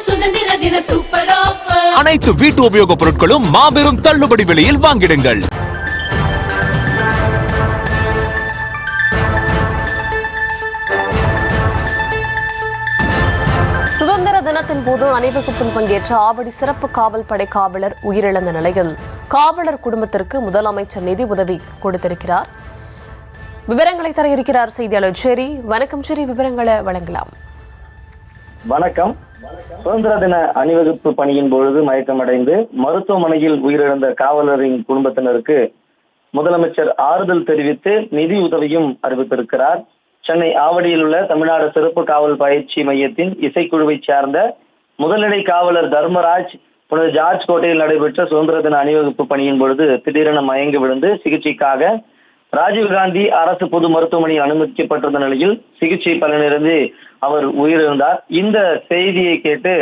சுதந்திர தின super offer. அனைத்து வீட்டு உபயோகப் பொருட்களும் மாபெரும் தள்ளுபடி விலையில் வாங்கிடுங்கள். சுதந்திர தினத்தின் போது அணிவகுப்பில் பங்கேற்ற ஆவடி சிறப்பு காவல் படை காவலர் உயிரிழந்த நிலையில் காவலர் குடும்பத்திற்கு முதலமைச்சர் நிதி உதவி கொடுத்திருக்கிறார். விவரங்களை தர இருக்கிறார் செய்தியாளர் செரி. வணக்கம் செரி, விவரங்களை வழங்கலாம். வணக்கம். சுதந்திர தின அணிவகுப்பு பணியின் பொழுது மயக்கமடைந்து மருத்துவமனையில் உயிரிழந்த காவலரின் குடும்பத்தினருக்கு முதலமைச்சர் ஆறுதல் தெரிவித்து நிதி உதவியும் அறிவித்திருக்கிறார். சென்னை ஆவடியில் உள்ள தமிழ்நாடு சிறப்பு காவல் பயிற்சி மையத்தின் இசைக்குழுவை சார்ந்த முதல்நிலை காவலர் தர்மராஜ் புனித ஜார்ஜ் கோட்டையில் நடைபெற்ற சுதந்திர தின அணிவகுப்பு பணியின் பொழுது திடீரென மயங்கி விழுந்து சிகிச்சைக்காக ராஜீவ்காந்தி அரசு பொது மருத்துவமனையில் அனுமதிக்கப்பட்டிருந்த நிலையில் சிகிச்சை பலனிருந்து அவர் உயிரிழந்தார். இந்த செய்தியை கேட்டு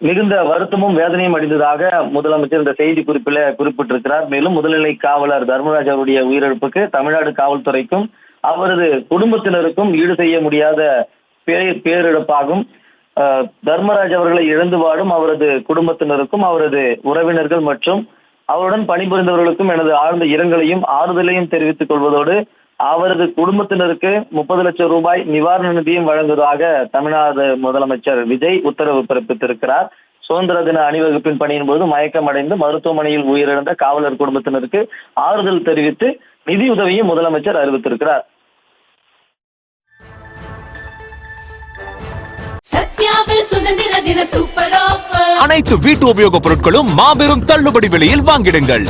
மிகுந்த வருத்தமும் வேதனையும் அடைந்ததாக முதலமைச்சர் இந்த செய்தி குறிப்பில் குறிப்பிட்டிருக்கிறார். மேலும் முதல்நிலை காவலர் தர்மராஜ் அவருடைய உயிரிழப்புக்கு தமிழ்நாடு காவல்துறைக்கும் அவரது குடும்பத்தினருக்கும் ஈடு செய்ய முடியாத பேரிழப்பாகும். தர்மராஜ் அவர்களை இழந்து வாடும் அவரது குடும்பத்தினருக்கும் அவரது உறவினர்கள் மற்றும் அவருடன் பணிபுரிந்தவர்களுக்கும் எனது ஆழ்ந்த இரங்கலையும் ஆறுதலையும் தெரிவித்துக் கொள்வதோடு அவரது குடும்பத்தினருக்கு 30 லட்சம் ரூபாய் நிவாரண நிதியும் வழங்குவதாக தமிழ்நாடு முதலமைச்சர் விஜய் உத்தரவு பிறப்பித்திருக்கிறார். சுதந்திர தின அணிவகுப்பின் பணியின் போது மயக்கமடைந்து மருத்துவமனையில் உயிரிழந்த காவலர் குடும்பத்தினருக்கு ஆறுதல் தெரிவித்து நிதியுதவியும் முதலமைச்சர் அறிவித்திருக்கிறார். சத்யாவில் சுதந்திர தின சூப்பர் ஆஃபர். அனைத்து வீட்டு உபயோகப் பொருட்களும் மாபெரும் தள்ளுபடி விலையில் வாங்கிடுங்கள்.